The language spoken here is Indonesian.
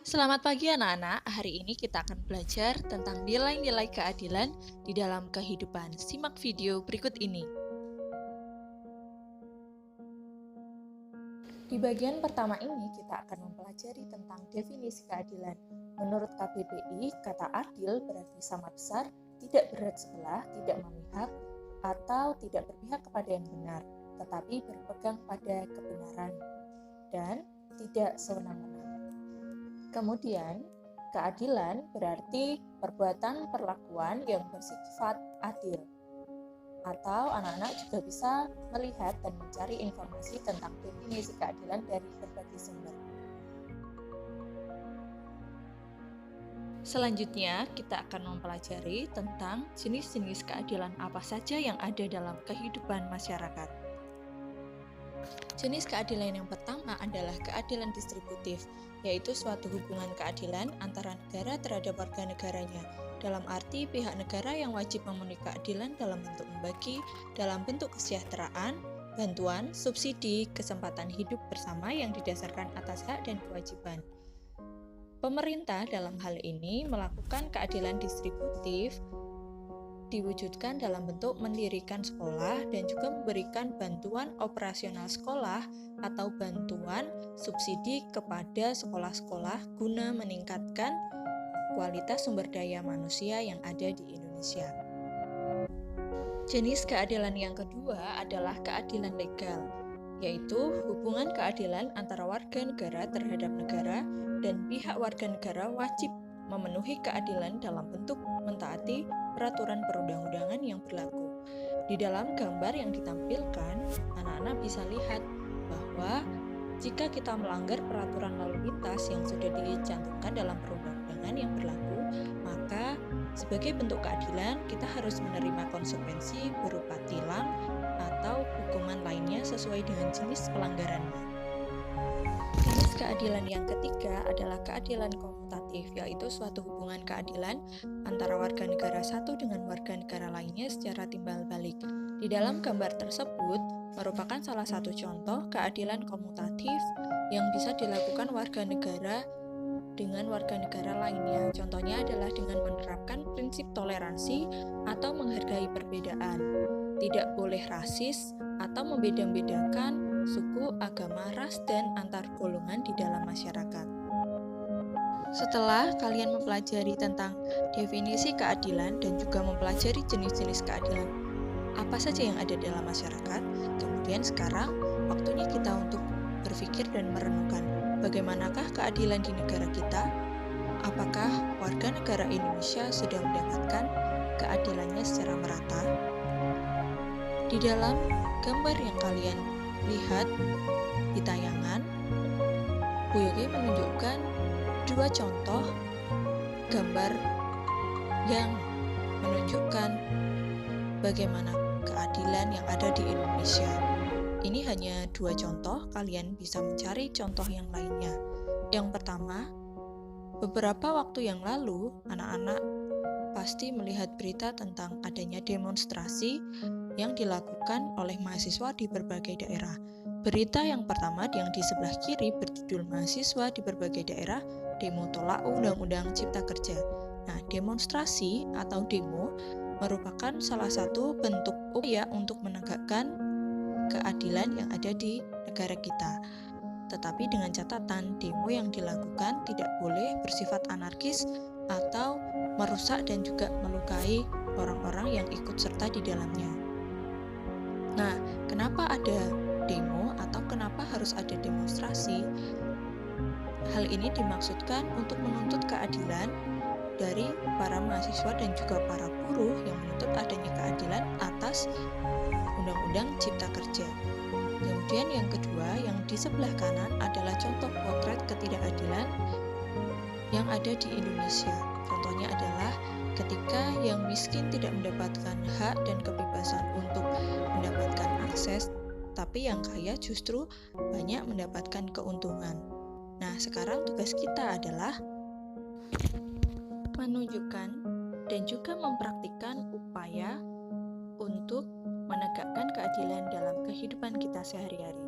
Selamat pagi anak-anak, hari ini kita akan belajar tentang nilai-nilai keadilan di dalam kehidupan. Simak video berikut ini. Di bagian pertama ini kita akan mempelajari tentang definisi keadilan. Menurut KBBI, kata adil berarti sama besar, tidak berat sebelah, tidak memihak, atau tidak berpihak kepada yang benar, tetapi berpegang pada kebenaran, dan tidak sewenang-wenang. Kemudian, keadilan berarti perbuatan perlakuan yang bersifat adil. Atau anak-anak juga bisa melihat dan mencari informasi tentang definisi keadilan dari berbagai sumber. Selanjutnya, kita akan mempelajari tentang jenis-jenis keadilan apa saja yang ada dalam kehidupan masyarakat. Jenis keadilan yang pertama adalah keadilan distributif, yaitu suatu hubungan keadilan antara negara terhadap warga negaranya. Dalam arti pihak negara yang wajib memenuhi keadilan dalam bentuk membagi, dalam bentuk kesejahteraan, bantuan, subsidi, kesempatan hidup bersama yang didasarkan atas hak dan kewajiban. Pemerintah dalam hal ini melakukan keadilan distributif diwujudkan dalam bentuk mendirikan sekolah dan juga memberikan bantuan operasional sekolah atau bantuan subsidi kepada sekolah-sekolah guna meningkatkan kualitas sumber daya manusia yang ada di Indonesia. Jenis keadilan yang kedua adalah keadilan legal, yaitu hubungan keadilan antara warga negara terhadap negara dan pihak warga negara wajib memenuhi keadilan dalam bentuk mentaati peraturan perundang-undangan yang berlaku. Di dalam gambar yang ditampilkan, anak-anak bisa lihat bahwa jika kita melanggar peraturan lalu lintas yang sudah dicantumkan dalam perundang-undangan yang berlaku, maka sebagai bentuk keadilan kita harus menerima konsekuensi berupa tilang atau hukuman lainnya sesuai dengan jenis pelanggarannya. Jenis keadilan yang ketiga adalah keadilan komutatif, yaitu suatu hubungan keadilan antara warga negara satu dengan warga negara lainnya secara timbal balik. Di dalam gambar tersebut merupakan salah satu contoh keadilan komutatif yang bisa dilakukan warga negara dengan warga negara lainnya. Contohnya adalah dengan menerapkan prinsip toleransi atau menghargai perbedaan, tidak boleh rasis atau membeda-bedakan suku, agama, ras, dan antar golongan di dalam masyarakat. Setelah kalian mempelajari tentang definisi keadilan dan juga mempelajari jenis-jenis keadilan apa saja yang ada dalam masyarakat, kemudian sekarang waktunya kita untuk berpikir dan merenungkan bagaimanakah keadilan di negara kita? Apakah warga negara Indonesia sudah mendapatkan keadilannya secara merata? Di dalam gambar yang kalian lihat di tayangan, Bu Yogi menunjukkan dua contoh gambar yang menunjukkan bagaimana keadilan yang ada di Indonesia. Ini hanya dua contoh, kalian bisa mencari contoh yang lainnya. Yang pertama, beberapa waktu yang lalu, anak-anak pasti melihat berita tentang adanya demonstrasi yang dilakukan oleh mahasiswa di berbagai daerah. Berita yang pertama yang di sebelah kiri berjudul mahasiswa di berbagai daerah demo tolak Undang-Undang Cipta Kerja. Nah, demonstrasi atau demo merupakan salah satu bentuk upaya untuk menegakkan keadilan yang ada di negara kita. Tetapi dengan catatan, demo yang dilakukan tidak boleh bersifat anarkis atau merusak dan juga melukai orang-orang yang ikut serta di dalamnya. Nah, kenapa ada demo atau kenapa harus ada demonstrasi? Hal ini dimaksudkan untuk menuntut keadilan dari para mahasiswa dan juga para buruh yang menuntut adanya keadilan atas Undang-Undang Cipta Kerja. Kemudian yang kedua, yang di sebelah kanan adalah contoh potret ketidakadilan yang ada di Indonesia. Contohnya adalah ketika yang miskin tidak mendapatkan hak dan kebebasan untuk mendapatkan akses, tapi yang kaya justru banyak mendapatkan keuntungan. Nah, sekarang tugas kita adalah menunjukkan dan juga mempraktikkan upaya untuk menegakkan keadilan dalam kehidupan kita sehari-hari.